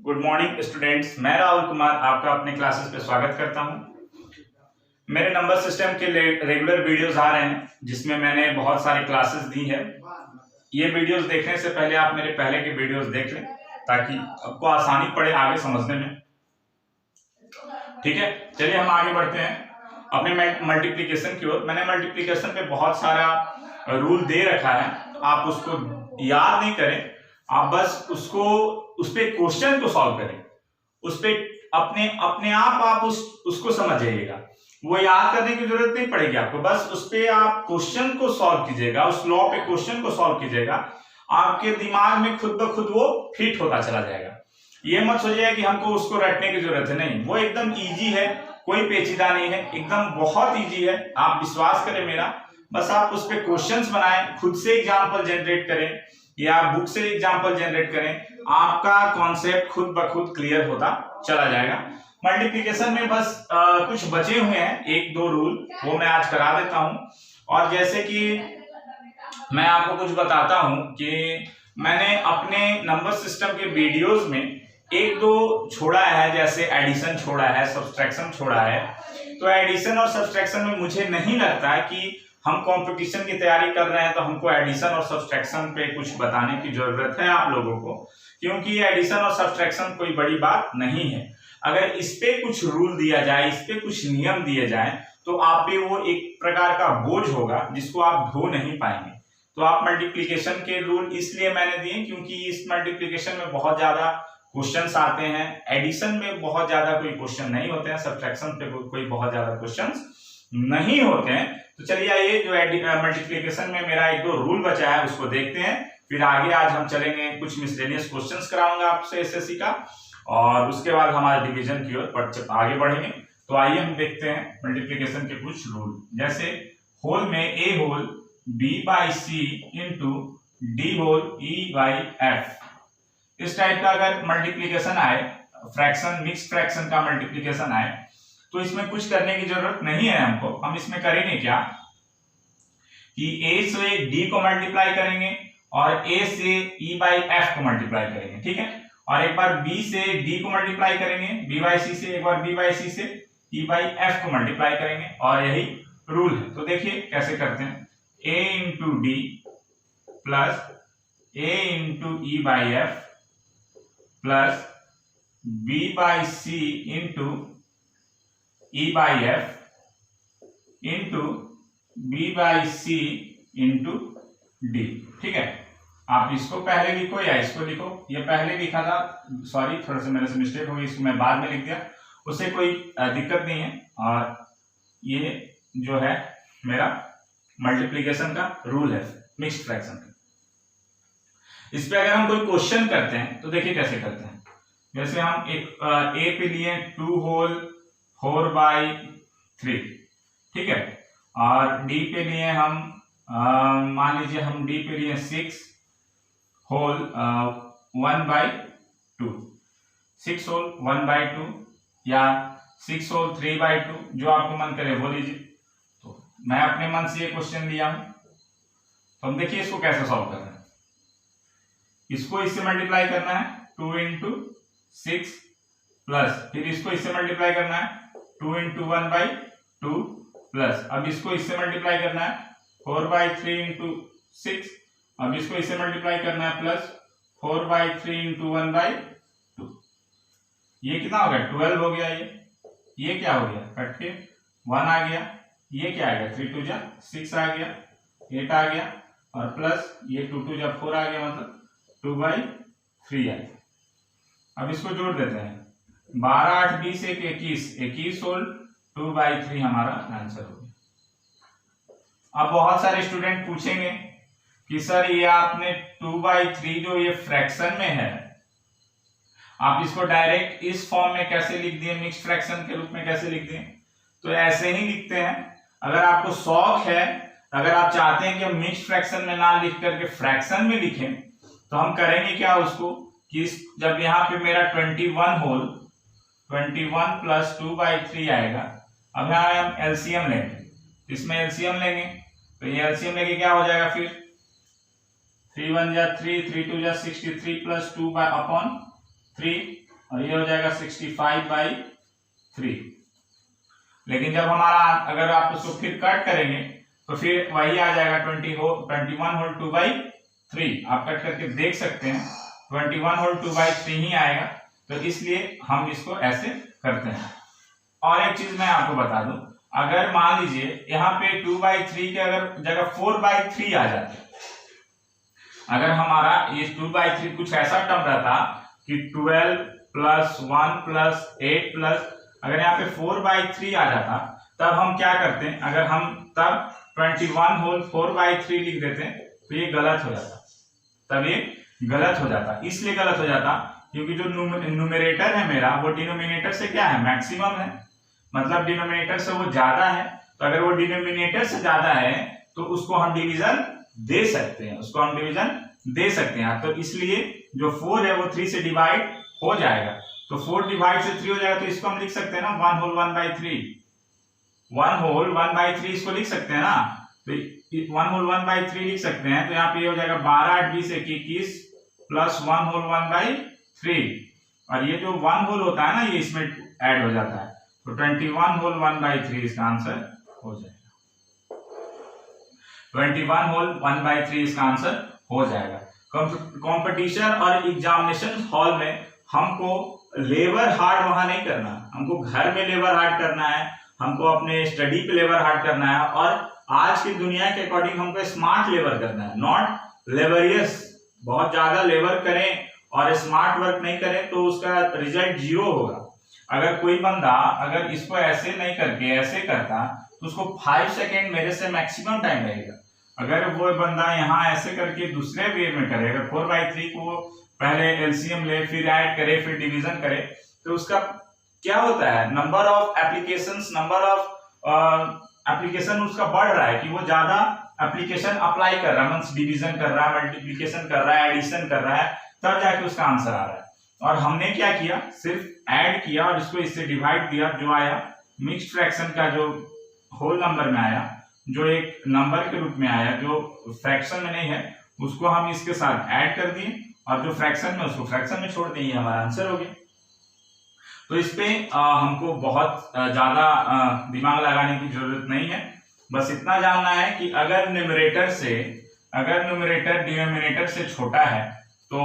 Good morning students, मैं राहुल कुमार आपका अपने क्लासेस पे स्वागत करता हूं। मेरे नंबर सिस्टम के रेगुलर वीडियोस आ रहे हैं जिसमें मैंने बहुत सारी क्लासेस दी है। ये वीडियोस देखने से पहले आप मेरे पहले के वीडियोस देख लें ताकि आपको आसानी पड़े आगे समझने में। ठीक है, चलिए हम आगे बढ़ते हैं अपने मल्टीप्लिकेशन की ओर। मैंने मल्टीप्लिकेशन पे बहुत सारा रूल दे रखा है, आप उसको याद नहीं करें, आप बस उस पे क्वेश्चन को सॉल्व करें, उस पे अपने अपने आप उसको समझ जाइएगा। वो याद करने की जरूरत नहीं पड़ेगी आपको, बस उस पे आप क्वेश्चन को सॉल्व कीजिएगा, उस लॉ पे क्वेश्चन को सॉल्व कीजिएगा, आपके दिमाग में खुद ब खुद वो फिट होता चला जाएगा। ये मत सोचिए कि हमको उसको रटने की जरूरत है, नहीं, वो एकदम इजी है, कोई पेचीदा नहीं है, एकदम बहुत इजी है। आप विश्वास करें मेरा, बस आप उस पे क्वेश्चंस बनाएं, खुद से एग्जांपल जनरेट करें या बुक से एग्जांपल जनरेट करें, आपका कॉन्सेप्ट खुद ब खुद क्लियर होता चला जाएगा। मल्टीप्लिकेशन में बस कुछ बचे हुए हैं, एक दो रूल, वो मैं आज करा देता हूं। और जैसे कि मैं आपको कुछ बताता हूं कि मैंने अपने नंबर सिस्टम के वीडियोस में एक दो छोड़ा है, जैसे एडिशन छोड़ा है, सब्सट्रैक्शन छोड़ा है। तो एडिशन और सब्सट्रैक्शन में मुझे नहीं लगता कि हम कंपटीशन की तैयारी कर रहे हैं तो हमको एडिशन और सब्सट्रैक्शन पे कुछ बताने की जरूरत है आप लोगों को, क्योंकि एडिशन और सब्सट्रैक्शन कोई बड़ी बात नहीं है। अगर इस पे कुछ रूल दिया जाए, इस पे कुछ नियम दिए जाए, तो आप पे वो एक प्रकार का बोझ होगा जिसको आप ढो नहीं पाएंगे। तो आप मल्टीप्लिकेशन के रूल इसलिए मैंने दिए क्योंकि इस मल्टीप्लिकेशन में बहुत ज्यादा क्वेश्चंस आते हैं, एडिशन में बहुत ज्यादा कोई क्वेश्चन नहीं होते हैं, सब्सट्रैक्शन पे कोई बहुत ज्यादा क्वेश्चंस नहीं होते हैं। तो चलिए ये जो मल्टीप्लिकेशन में मेरा एक दो रूल बचा है उसको देखते हैं, फिर आगे आज हम चलेंगे, कुछ मिसलेनियस क्वेश्चंस कराऊंगा आपसे एसएससी का, और उसके बाद हमारे डिवीजन की ओर आगे बढ़ेंगे। तो आइए हम देखते हैं मल्टीप्लिकेशन के कुछ रूल। जैसे होल में A whole B by C into D whole E by F, इस टाइप का अगर मल्टीप्लिकेशन आए, फ्रैक्शन मिक्स फ्रैक्शन का मल्टीप्लिकेशन आए, तो इसमें कुछ करने की जरूरत नहीं है हमको। हम इसमें करेंगे क्या कि a से d को मल्टीप्लाई करेंगे और a से e बाई f को मल्टीप्लाई करेंगे, ठीक है, और एक बार b से d को मल्टीप्लाई करेंगे, b बाई c से, एक बार b बाई c से e बाई f को मल्टीप्लाई करेंगे, और यही रूल है। तो देखिए कैसे करते हैं, a into D plus a into E by F plus b by c into e by F into B by C into D, ठीक है। आप इसको पहले लिखो या इसको लिखो, ये पहले लिखा था, सॉरी थोड़ा सा मेरे से मिस्टेक हो गई, इसको मैं बाद में लिख दिया, उससे कोई दिक्कत नहीं है। और ये जो है मेरा मल्टीप्लिकेशन का रूल है मिक्स्ड फ्रैक्शन का। इस पे अगर हम कोई क्वेश्चन करते हैं तो देखिए कैसे करते हैं। जैसे हम एक ए पे लिए 2 होल 4 बाई 3, ठीक है, और डी पे लिए हम मान लीजिए हम डी पे लिए 6 होल 1 बाई 2, 6 होल 1 बाई 2 या 6 होल 3 बाई 2, जो आपको मन करे वो लीजिए। तो मैं अपने मन से ये क्वेश्चन लिया हूं, तो हम देखिए इसको कैसे सॉल्व करना है। इसको इससे मल्टीप्लाई करना है 2 इंटू 6 प्लस, फिर इसको इससे मल्टीप्लाई करना है 2 इंटू 1 बाई 2 प्लस, अब इसको इससे मल्टीप्लाई करना है 4 बाई 3 इंटू 6, अब इसको इससे मल्टीप्लाई करना है प्लस 4 बाई 3 इंटू 1 बाई 2। ये कितना हो गया, 12 हो गया। ये क्या हो गया, कट के 1 आ गया, ये क्या आ गया, 3 2 जा 6 आ गया, 8 आ गया, और प्लस ये 2 2 जा 4 आ गया, मतलब 2 बाई 3 आ गया। अब इसको जोड़ देते हैं, 12 8 20 1 21, 21 होल 2 बाई 3 हमारा आंसर हो गया। अब बहुत सारे स्टूडेंट पूछेंगे कि सर ये आपने 2 बाई 3 जो ये फ्रैक्शन में है, आप इसको डायरेक्ट इस फॉर्म में कैसे लिख दिए, मिक्स फ्रैक्शन के रूप में कैसे लिख दिए? तो ऐसे ही लिखते हैं। अगर आपको शौक है, अगर आप चाहते हैं कि हम मिक्स फ्रैक्शन में ना लिख करके फ्रैक्शन में लिखें, तो हम करेंगे क्या उसको कि जब यहाँ पे मेरा 21 होल 21 प्लस 2 बाई 3 आएगा, अब यहाँ हम एलसीएम लेंगे, इसमें एलसीएम लेंगे, तो ये एलसीएम लेके क्या हो जाएगा, फिर 3 1 जा 3 3 2 जा 63 प्लस 2 बाई अपॉन 3 और ये हो जाएगा 65/3। लेकिन जब हमारा अगर आप उसको फिर कट करेंगे तो फिर वही आ जाएगा 21 होल 2/3। आप कट करके देख सकते हैं 21 होल 2/3 ही आएगा। तो इसलिए हम इसको ऐसे करते हैं। और एक चीज मैं आपको बता दूं, अगर मान लीजिए यहाँ पे 2/3 के अगर जगह 4/3 आ जाते, अगर हमारा ये 2/3 कुछ ऐसा टर्म रहता कि 12 प्लस 1 प्लस 8 प्लस, अगर यहाँ पे 4/3 आ जाता, तब हम क्या करते हैं, अगर हम तब 21 होल 4/3 लिख देते तो ये गलत हो जाता। तब ये गलत हो जाता, इसलिए गलत हो जाता क्योंकि जो न्यूमरेटर है मेरा वो डिनोमिनेटर से क्या है, मैक्सिमम है, मतलब डिनोमिनेटर से वो ज्यादा है। तो अगर वो डिनोमिनेटर से ज्यादा है तो उसको हम डिवीजन दे सकते हैं, उसको हम डिवीजन दे सकते हैं। तो इसलिए जो 4 है वो 3 से डिवाइड हो जाएगा। तो 4 डिवाइड से 3 हो जाएगा, तो इसको हम लिख सकते हैं ना 1 होल 1/3, 1 होल 1/3 इसको लिख सकते हैं ना। तो 1 होल 1/3 लिख सकते हैं। तो यहाँ पे हो जाएगा 12 8 20 21 प्लस 1 होल 1/3, और ये जो 1 होल होता है ना ये इसमें ऐड हो जाता है। तो 21 होल 1/3 इसका आंसर हो जाएगा। 21 होल 1/3 इसका आंसर हो जाएगा। कंपटीशन और एग्जामिनेशन हॉल में हमको लेबर हार्ड वहां नहीं करना, हमको घर में लेबर हार्ड करना है, हमको अपने स्टडी पे लेबर हार्ड करना है, और आज की दुनिया के अकॉर्डिंग हमको स्मार्ट लेबर करना है, नॉट लेबरियस। बहुत ज्यादा लेबर करें और स्मार्ट वर्क नहीं करें तो उसका रिजल्ट 0 होगा। अगर कोई बंदा अगर इसको ऐसे नहीं करके ऐसे करता तो उसको 5 सेकेंड मेरे से मैक्सिमम टाइम लगेगा। अगर वो बंदा यहाँ ऐसे करके दूसरे वे में करे, अगर 4/3 को पहले एलसीएम ले, फिर ऐड करे, फिर डिवीजन करे, तो उसका क्या होता है, number of applications, number of application उसका बढ़ रहा है कि वो ज्यादा एप्लीकेशन अप्लाई कर रहा है, मींस डिवीजन कर रहा है, मल्टीप्लिकेशन कर रहा है, एडिशन कर रहा है, तब जाके उसका आंसर आ रहा है। और हमने क्या किया, सिर्फ ऐड किया और इसको इससे डिवाइड दिया, जो आया मिक्स्ड फ्रैक्शन का जो होल नंबर में आया, जो एक नंबर के रूप में आया, जो फ्रैक्शन में नहीं है उसको हम इसके साथ ऐड कर दिए, और जो फ्रैक्शन में उसको फ्रैक्शन में छोड़ दिए, हमारा आंसर हो गया। तो इस पे हमको बहुत ज्यादा दिमाग लगाने की जरूरत नहीं है, बस इतना जानना है कि अगर न्यूमरेटर डिनोमिनेटर से छोटा है तो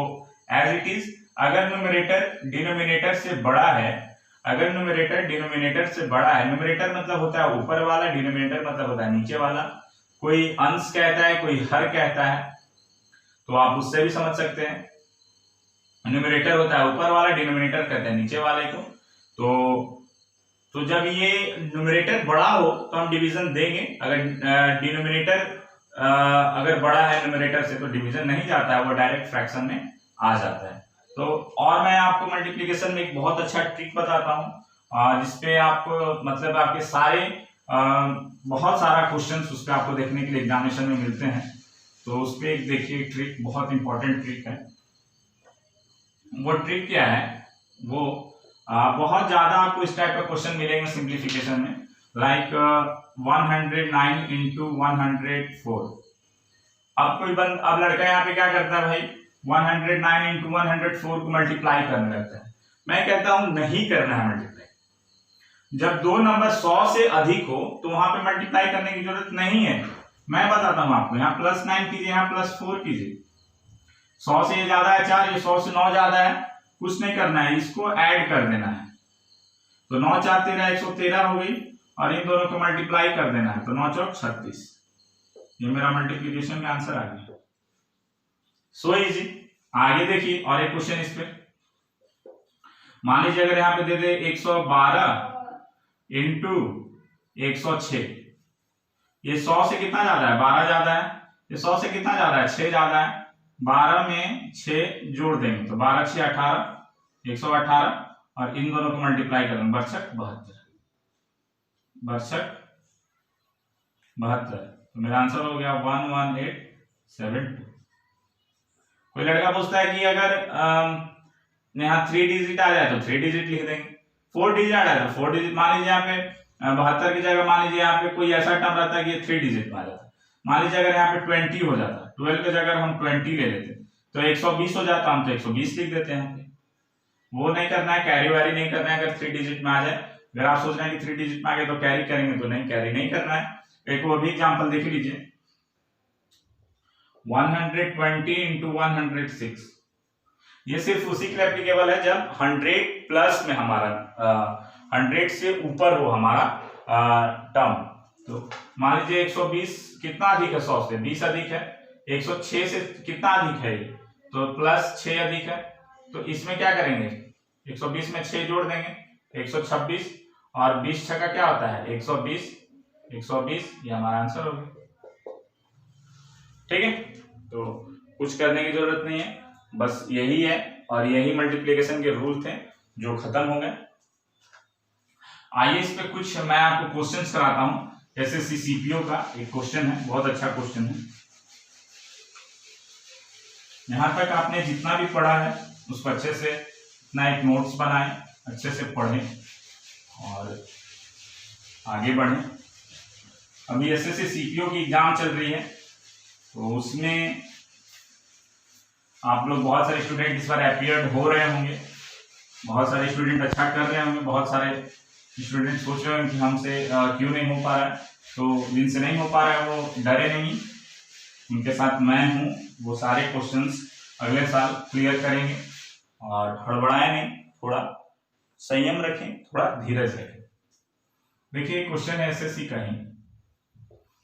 एज इट इज, अगर न्यूमरेटर डिनोमिनेटर से बड़ा है, अगर न्यूमरेटर डिनोमिनेटर से बड़ा है, न्यूमरेटर मतलब होता है ऊपर वाला, डिनोमिनेटर मतलब होता है नीचे वाला, कोई अंश कहता है, कोई हर कहता है, तो आप उससे भी समझ सकते हैं। न्यूमरेटर होता है ऊपर वाला, डिनोमिनेटर कहते हैं नीचे वाले को। तो जब ये न्यूमरेटर बड़ा हो तो हम डिवीजन देंगे, अगर डिनोमिनेटर अगर बड़ा है न्यूमरेटर से तो डिवीजन नहीं जाता है, वो डायरेक्ट फ्रैक्शन में आ जाता है। तो और मैं आपको मल्टीप्लिकेशन में एक बहुत अच्छा ट्रिक बताता हूँ, जिसपे आपको मतलब आपके सारे बहुत सारा क्वेश्चंस उस पर आपको देखने के लिए एग्जामिनेशन में मिलते हैं। तो उस पर एक देखिए ट्रिक, बहुत इंपॉर्टेंट ट्रिक है। वो ट्रिक क्या है, वो बहुत ज्यादा आपको इस टाइप का क्वेश्चन मिलेंगे सिंप्लीफिकेशन में, लाइक 109 इंटू 104। अब लड़का यहाँ पे क्या करता है भाई, 109 इंटू 104 को मल्टीप्लाई करने लगता है। मैं कहता हूं नहीं करना है मल्टीप्लाई। जब दो नंबर 100 से अधिक हो तो वहां पे मल्टीप्लाई करने की जरूरत नहीं है। मैं बताता हूं आपको, यहाँ +9 कीजिए, यहाँ +4 कीजिए। 100 से ये ज्यादा है 4, ये 100 से 9 ज्यादा है, कुछ नहीं करना है, इसको ऐड कर देना है। तो 9 4 13 113 हो गई, और इन दोनों को मल्टीप्लाई कर देना है, तो 9 चौक 36। ये मेरा मल्टीप्लिकेशन का आंसर आ गया। So easy. आगे देखिए और एक क्वेश्चन इस पे, मान लीजिए अगर यहाँ पे दे दे 112 इंटू 106, ये 100 से कितना ज्यादा है, 12 ज्यादा है, ये 100 से कितना ज्यादा है, 6 ज्यादा है। 12 में 6 जोड़ देंगे तो 12 6 18, 118, और इन दोनों को मल्टीप्लाई करेंगे, बर्छक 72। तो मेरा आंसर हो गया 11872। कोई लड़का पूछता है कि अगर यहाँ 3 डिजिट आ जाए तो 3 डिजिट लिख देंगे, 4 डिजिट आ जाए तो 4 डिजिट। मान लीजिए यहाँ पे 72 की जगह मान लीजिए यहाँ पे कोई ऐसा टर्म रहता है कि ये 3 डिजिट में आ जाता है। मान लीजिए अगर यहाँ पे 20 हो जाता, 12 की जगह हम 20 ले लेते तो 120 हो जाता, हम तो 120 लिख देते हैं। वो नहीं करना है, कैरी वैरी नहीं करना है। अगर 3 डिजिट में आ जाए, अगर आप सोच रहे हैं कि 3 डिजिट में आ गए तो कैरी करेंगे, तो नहीं, कैरी नहीं करना है। एक वो भी एग्जांपल देख लीजिए, 120 इंटू 106, ये सिर्फ उसी के लिए एप्लीकेबल है जब 100 प्लस में हमारा 100 से ऊपर हो हमारा टर्म। तो मान लीजिए 120 कितना अधिक है, 100 से 20 अधिक है, 106 से कितना अधिक है, तो प्लस 6 अधिक है। तो इसमें क्या करेंगे, 120 में 6 जोड़ देंगे, 126, और 20 छक्का क्या होता है 120, 120, ये हमारा आंसर होगा। ठीक है, तो कुछ करने की जरूरत नहीं है, बस यही है, और यही मल्टीप्लिकेशन के रूल थे जो खत्म हो गए। आइए इस पे कुछ मैं आपको क्वेश्चंस कराता हूं। एसएससी सीपीओ का एक क्वेश्चन है, बहुत अच्छा क्वेश्चन है। यहां तक आपने जितना भी पढ़ा है उसको अच्छे से अपना एक नोट्स बनाएं, अच्छे से पढ़ें और आगे बढ़ें। अभी एसएससी सीपीओ की एग्जाम चल रही है, तो उसमें आप लोग बहुत सारे स्टूडेंट इस बार अपीयर्ड हो रहे होंगे, बहुत सारे स्टूडेंट अच्छा कर रहे होंगे, बहुत सारे स्टूडेंट सोच रहे होंगे कि हमसे क्यों नहीं हो पा रहा है। तो जिनसे नहीं हो पा रहा है वो डरे नहीं, उनके साथ मैं हूँ। वो सारे क्वेश्चंस अगले साल क्लियर करेंगे, और हड़बड़ाएं नहीं, थोड़ा संयम रखें, थोड़ा धीरज रखें। देखिए क्वेश्चन है एसएससी का ही,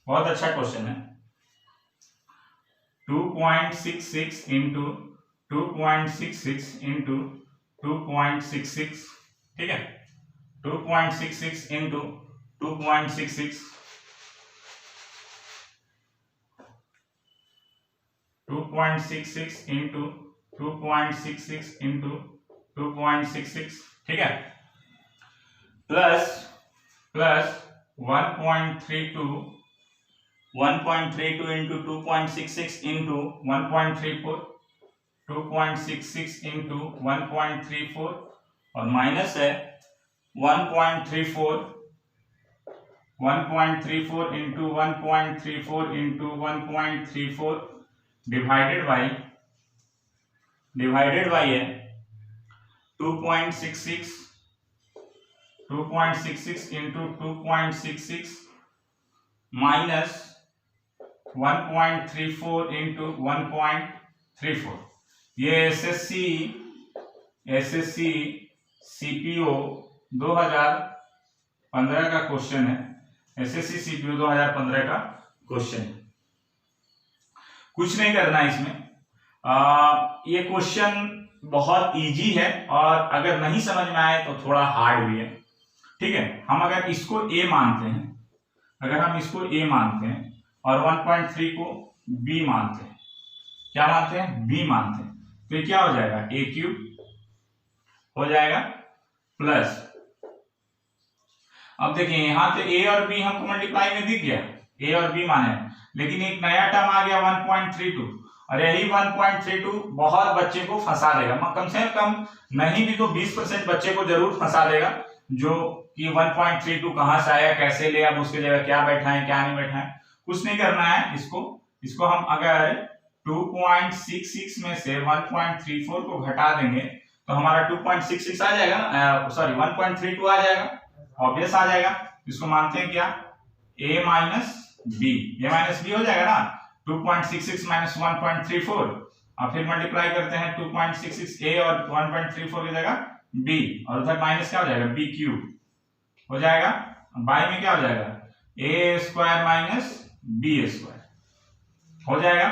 बहुत अच्छा क्वेश्चन है। 2.66 इंटू 2.66 इंटू 2.66, ठीक है, 2.66 इंटू 2.66, 2.66 इंटू 2.66 इंटू 2.66, ठीक है, प्लस 1.32 इंटू 2.66 इंटू 1.34, 2.66 इंटू 1.34, और माइनस है 1.34 इंटू 1.34 इंटू 1.34 डिवाइडेड बाई है 2.66 इंटू 2.66 माइनस 1.34 इंटू 1.34। ये एसएससी सीपीओ 2015 का क्वेश्चन है। एसएससी सीपीओ 2015 का क्वेश्चन है, कुछ नहीं करना है इसमें। ये क्वेश्चन बहुत इजी है, और अगर नहीं समझ में आए तो थोड़ा हार्ड भी है। ठीक है, हम अगर इसको a मानते हैं, अगर हम इसको a मानते हैं और 1.3 को b मानते हैं, क्या मानते हैं, b मानते हैं, तो ये क्या हो जाएगा, a क्यूब हो जाएगा, प्लस, अब देखिए यहां पे a और b हमको मल्टीप्लाई में दिख गया, a और b माने, लेकिन एक नया टर्म आ गया 1.32, और यही 1.32 बहुत बच्चे को फंसा देगा, कम से कम नहीं भी तो 20% बच्चे को जरूर फंसा देगा, जो कि 1.32 कहां से आया, कैसे ले, अब उसके जगह क्या बैठा है, क्या नहीं बैठा है, कुछ नहीं करना है। इसको हम अगर 2.66 में से 1.34 को घटा देंगे तो हमारा 2.66 आ जाएगा ना, सॉरी 1.32 आ जाएगा, ऑब्वियस आ जाएगा। इसको मानते हैं क्या, a माइनस b हो जाएगा ना, 2.66 माइनस 1.34, और फिर मल्टीप्लाई करते हैं 2.66 a और 1.34 की जगह b, और उधर माइनस क्या हो जाएगा, b क्यूब हो जाएगा, बाई में क्या हो जाएगा, a square minus b square हो जाएगा।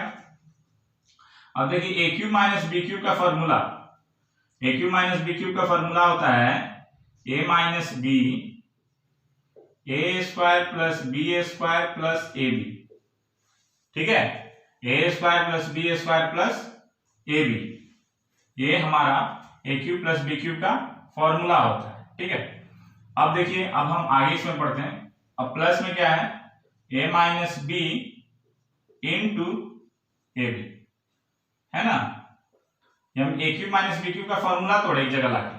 अब देखिए a cube minus b cube का formula, a cube minus b cube का फॉर्मूला होता है a minus b, a square plus b square plus ab, ठीक है, a square plus b square plus ab, ये हमारा a cube plus b cube का formula होता है। ठीक है, अब देखिए, अब हम आगे इसमें पढ़ते हैं। अब प्लस में क्या है, a minus b into ab, है ना, हम a cube minus b cube का फॉर्मूला तोड़े एक जगह लाके,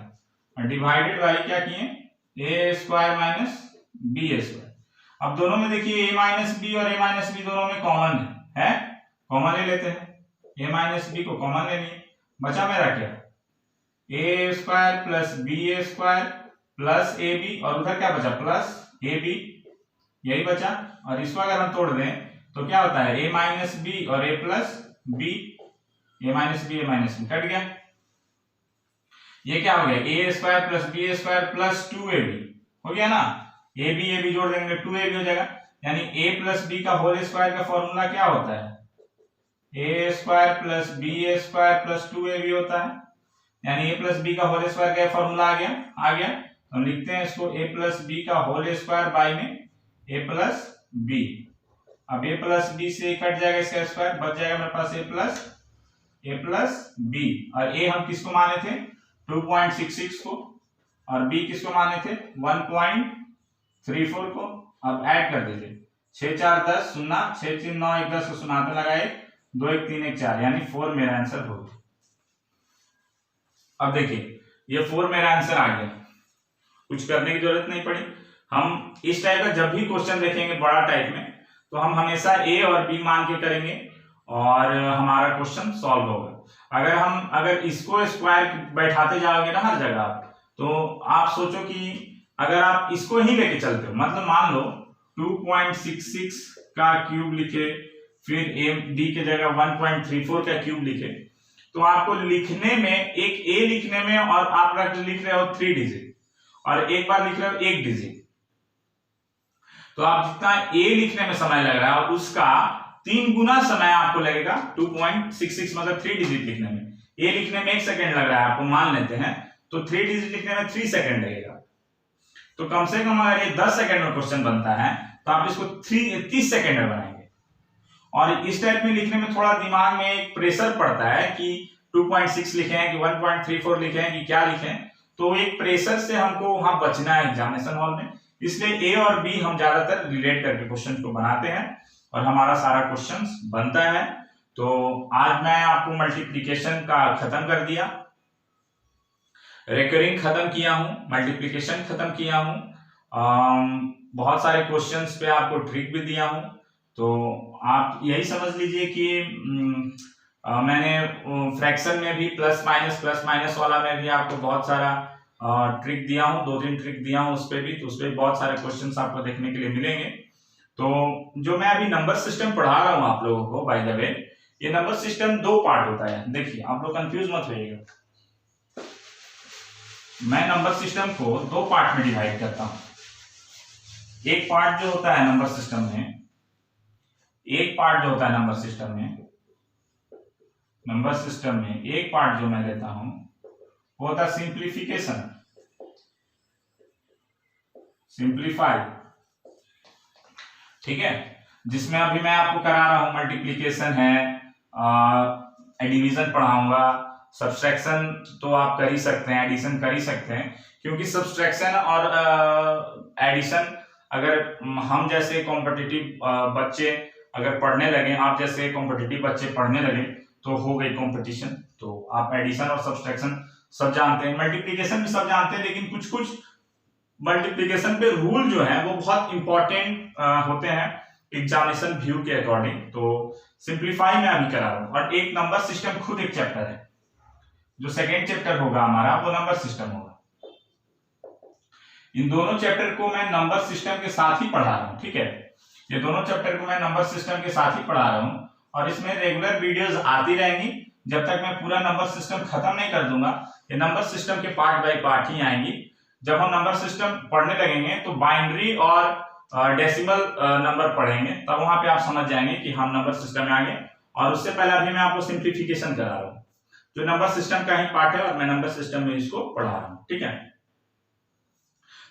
और डिवाइडेड बाई क्या किए, a square minus b square. अब दोनों में देखिए a माइनस b और a माइनस b दोनों में कॉमन है, कॉमन ले लेते हैं, a माइनस b को कॉमन ले लिए, बचा मेरा क्या, A square plus B A square plus A B, और उधर क्या बचा प्लस ए बी, यही बचा। और इसको अगर हम तोड़ दें तो क्या होता है ए माइनस बी और ए प्लस बी, ए माइनस बी कट गया। ये क्या हो गया ए square plus B A square plus 2ab हो गया ना, ए बी जोड़ देंगे 2ab हो जाएगा। यानी a प्लस बी का होल स्क्वायर का फॉर्मूला क्या होता है ए square plus B A square plus 2ab होता है। यानी a प्लस बी का होल स्क्वायर का फॉर्मूला आ गया। तो हम लिखते हैं इसको a प्लस बी का होल स्क्वायर बाय में a प्लस बी। अब a प्लस बी से कट जाएगा इसका स्क्वायर, बच जाएगा मेरे पास a प्लस बी। और a हम किसको माने थे 2.66 को, और b किसको माने थे 1.34 को। अब ऐड कर दीजिए 6 4 10 0 6 3 9 1 10 को सुनाते लगाए 2 1 3 1 4, यानी 4 मेरा आंसर हो गया। अब देखिए ये 4 मेरा आंसर आ गया, कुछ करने की जरूरत नहीं पड़ी। हम इस टाइप का जब भी क्वेश्चन देखेंगे बड़ा टाइप में, तो हम हमेशा ए और बी मान के करेंगे और हमारा क्वेश्चन सॉल्व होगा। अगर इसको स्क्वायर बैठाते जाओगे ना हर जगह, तो आप सोचो कि अगर आप इसको ही लेके चलते हो, मतलब मान लो 2.66 का क्यूब लिखे, फिर ए डी के जगह 1.34 का क्यूब लिखे, तो आपको लिखने में एक ए लिखने में, और आप लिख रहे हो 3 डिजिट और एक बार लिख रहे हो 1 डिजिट, तो आप जितना ए लिखने में समय लग रहा है उसका 3 गुना समय आपको लगेगा 2.66 मतलब 3 डिजिट लिखने में। ए लिखने में 1 सेकेंड लग रहा है आपको मान लेते हैं, तो 3 डिजिट लिखने में 3 सेकेंड लगेगा। तो कम से कम अगर ये 10 सेकंड में क्वेश्चन बनता है तो आप इसको 30 सेकंड में बनाएंगे। और इस टाइप में लिखने में थोड़ा दिमाग में एक प्रेशर पड़ता है कि 2.6 लिखे हैं कि 1.34 लिखे हैं कि क्या लिखे हैं, तो एक प्रेशर से हमको वहां बचना है एग्जामिनेशन हॉल में। इसलिए ए और बी हम ज्यादातर रिलेट करके क्वेश्चन को बनाते हैं और हमारा सारा क्वेश्चन बनता है। तो आज मैं आपको मल्टीप्लीकेशन का खत्म कर दिया, रेकरिंग खत्म किया हूं, मल्टीप्लिकेशन खत्म किया हूं, बहुत सारे क्वेश्चंस पे आपको ट्रिक भी दिया हूं। तो आप यही समझ लीजिए कि मैंने फ्रैक्शन में भी प्लस माइनस वाला में भी आपको बहुत सारा ट्रिक दिया हूं, 2-3 ट्रिक दिया हूं उस पे भी, तो उस पे बहुत सारे क्वेश्चंस आपको देखने के लिए मिलेंगे। तो जो मैं अभी नंबर सिस्टम पढ़ा रहा हूं आप लोगों को, बाय द वे ये नंबर सिस्टम 2 पार्ट होता है। देखिए आप लोग कंफ्यूज मत होइएगा, मैं नंबर सिस्टम को 2 पार्ट में डिवाइड करता हूं। एक पार्ट जो होता है नंबर सिस्टम में, एक पार्ट जो मैं लेता हूं वो होता है सिंप्लीफिकेशन, सिंप्लीफाई, ठीक है, जिसमें अभी मैं आपको करा रहा हूं मल्टीप्लीकेशन है, डिवीजन पढ़ाऊंगा, सब्सट्रैक्शन तो आप कर ही सकते हैं, एडिशन कर ही सकते हैं, क्योंकि सब्सट्रैक्शन और एडिशन अगर हम जैसे कॉम्पिटिटिव बच्चे अगर पढ़ने लगे, आप जैसे कॉम्पिटिटिव बच्चे पढ़ने लगे, तो हो गई कंपटीशन। तो आप एडिशन और सब्सट्रैक्शन सब जानते हैं, मल्टीप्लिकेशन भी सब जानते हैं, लेकिन कुछ कुछ मल्टीप्लिकेशन पे रूल जो है वो बहुत इंपॉर्टेंट होते हैं एग्जामिनेशन व्यू के अकॉर्डिंग। तो सिंप्लीफाई में अभी करा रहा हूं, और एक नंबर सिस्टम खुद एक चैप्टर है, जो सेकेंड चैप्टर होगा हमारा वो नंबर सिस्टम होगा। इन दोनों चैप्टर को मैं नंबर सिस्टम के साथ ही पढ़ा रहा हूं, ठीक है, ये दोनों चैप्टर को मैं नंबर सिस्टम के साथ ही पढ़ा रहा हूं, और इसमें रेगुलर वीडियोस आती रहेंगी जब तक मैं पूरा नंबर सिस्टम खत्म नहीं कर दूंगा। ये नंबर सिस्टम के पार्ट बाय पार्ट ही आएंगी। जब हम नंबर सिस्टम पढ़ने लगेंगे तो बाइनरी और डेसिमल नंबर पढ़ेंगे, तब वहां पे आप समझ जाएंगे कि हम नंबर सिस्टम में आ गए। और उससे पहले अभी मैं आपको सिंप्लीफिकेशन करा रहा हूँ, जो नंबर सिस्टम का ही पार्ट है, और मैं नंबर सिस्टम में इसको पढ़ा रहा हूँ, ठीक है।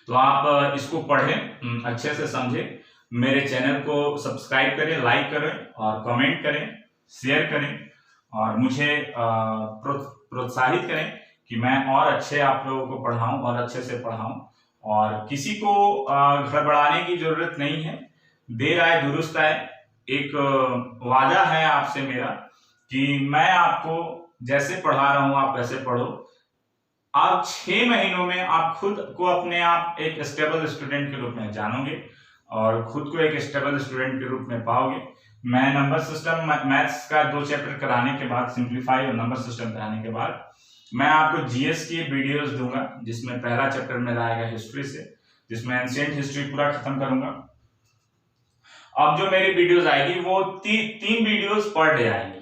तो आप इसको पढ़ें, अच्छे से समझें, मेरे चैनल को सब्सक्राइब करें, लाइक करें और कमेंट करें, शेयर करें, और मुझे प्रोत्साहित करें कि मैं और अच्छे आप लोगों को पढ़ाऊं और अच्छे से पढ़ाऊं। और किसी को घबराने की जरूरत नहीं है, देर आए दुरुस्त आए। एक वादा है आपसे मेरा कि मैं आपको जैसे पढ़ा रहा हूं आप वैसे पढ़ो। आप 6 महीनों में आप खुद को अपने आप एक स्टेबल स्टूडेंट के रूप में जानोगे और खुद को एक स्टेबल स्टूडेंट के रूप में पाओगे। मैं नंबर सिस्टम मैथ्स का 2 चैप्टर कराने के बाद, सिंप्लीफाई और नंबर सिस्टम कराने के बाद, मैं आपको जीएस की वीडियोस दूंगा, जिसमें पहला चैप्टर मेरा आएगा हिस्ट्री से, जिसमें एंशिएंट हिस्ट्री पूरा खत्म करूंगा। अब जो मेरी वीडियोस आएगी वो तीन वीडियोस पर डे आएंगी,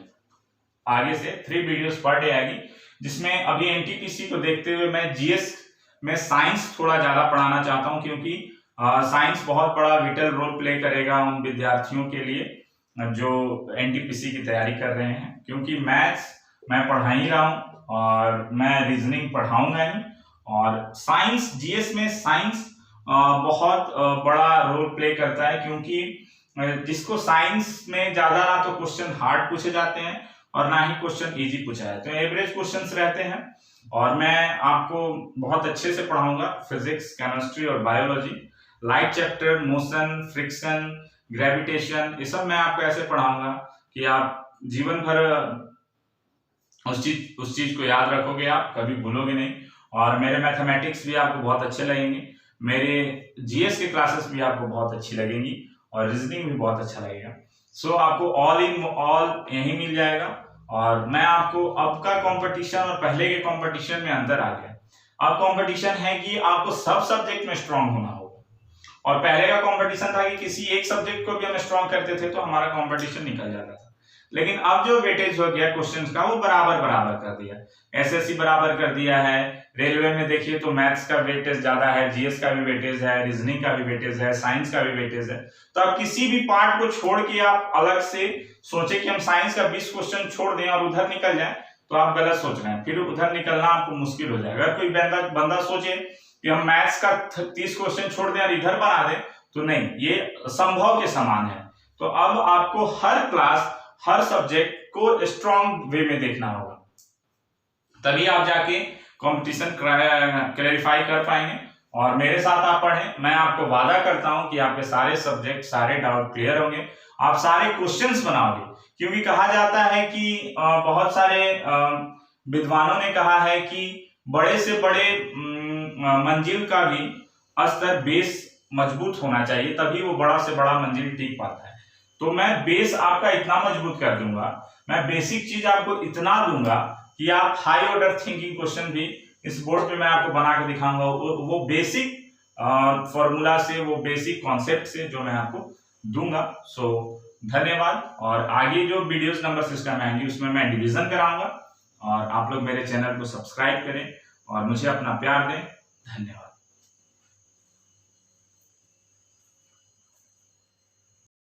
आगे से 3 वीडियोस पर डे आएगी, जिसमें अभी एनटीपीसी को देखते हुए मैं जीएस में साइंस थोड़ा ज्यादा पढ़ाना चाहता हूं, क्योंकि साइंस बहुत बड़ा विटल रोल प्ले करेगा उन विद्यार्थियों के लिए जो एनटीपीसी की तैयारी कर रहे हैं, क्योंकि मैथ्स मैं पढ़ा ही रहा हूं और मैं रीजनिंग पढ़ाऊंगा ही, और साइंस जीएस में साइंस बहुत बड़ा रोल प्ले करता है, क्योंकि जिसको साइंस में ज्यादा ना तो क्वेश्चन हार्ड पूछे जाते हैं और ना ही क्वेश्चन इजी पूछा है, तो एवरेज क्वेश्चंस रहते हैं। और मैं आपको बहुत अच्छे से पढ़ाऊंगा फिजिक्स, केमिस्ट्री और biology, light chapter, motion, friction, gravitation, ये सब मैं आपको ऐसे पढ़ाऊंगा कि आप जीवन भर उस चीज को याद रखोगे, आप कभी भूलोगे नहीं। और मेरे मैथमेटिक्स भी आपको बहुत अच्छे लगेंगे, मेरे जीएस के क्लासेस भी आपको बहुत अच्छी लगेंगी और रीजनिंग भी बहुत अच्छा लगेगा। सो आपको ऑल इन ऑल यही मिल जाएगा। और मैं आपको अब का कंपटीशन और पहले के कंपटीशन में अंतर आ गया। अब कंपटीशन है कि आपको सब सब्जेक्ट में स्ट्रांग होना होगा, और पहले का कंपटीशन था कि किसी एक सब्जेक्ट को भी हम स्ट्रांग करते थे तो हमारा कंपटीशन निकल जाता था। लेकिन अब जो वेटेज हो गया क्वेश्चंस का वो बराबर बराबर कर दिया, एसएससी बराबर कर दिया है। रेलवे में देखिए तो मैथ्स का वेटेज ज्यादा है, जीएस का भी वेटेज है, रीजनिंग का भी वेटेज है, साइंस का भी वेटेज है। तो आप किसी भी पार्ट को छोड़ के आप अलग से सोचे कि हम साइंस का 20 क्वेश्चन छोड़ दें और उधर निकल जाए, तो आप गलत सोच रहे हैं, फिर उधर निकलना आपको मुश्किल हो जाएगा। अगर कोई बंदा सोचे कि हम मैथ्स का 30 क्वेश्चन छोड़ दें और इधर बना दें, तो नहीं, ये संभव के समान है। तो अब आपको हर क्लास, हर सब्जेक्ट को स्ट्रॉन्ग वे में देखना होगा, तभी आप जाके कंपटीशन क्लैरिफाई कर पाएंगे। और मेरे साथ आप पढ़ें, मैं आपको वादा करता हूं कि आपके सारे सब्जेक्ट, सारे डाउट क्लियर होंगे, आप सारे क्वेश्चंस बनाओगे। क्योंकि कहा जाता है कि बहुत सारे विद्वानों ने कहा है कि बड़े से बड़े मंजिल का भी स्तर बेस मजबूत होना चाहिए, तभी वो बड़ा से बड़ा मंजिल टिक पाता है। तो मैं बेस आपका इतना मजबूत कर दूंगा, मैं बेसिक चीज आपको इतना दूंगा कि आप हाई ऑर्डर थिंकिंग क्वेश्चन भी इस बोर्ड पे मैं आपको बना के दिखाऊंगा, वो बेसिक फॉर्मूला से, वो बेसिक कॉन्सेप्ट से जो मैं आपको दूंगा। सो धन्यवाद। और आगे जो वीडियोस नंबर सिस्टम आएंगी उसमें मैं डिवीजन कराऊंगा, और आप लोग मेरे चैनल को सब्सक्राइब करें और मुझे अपना प्यार दें। धन्यवाद।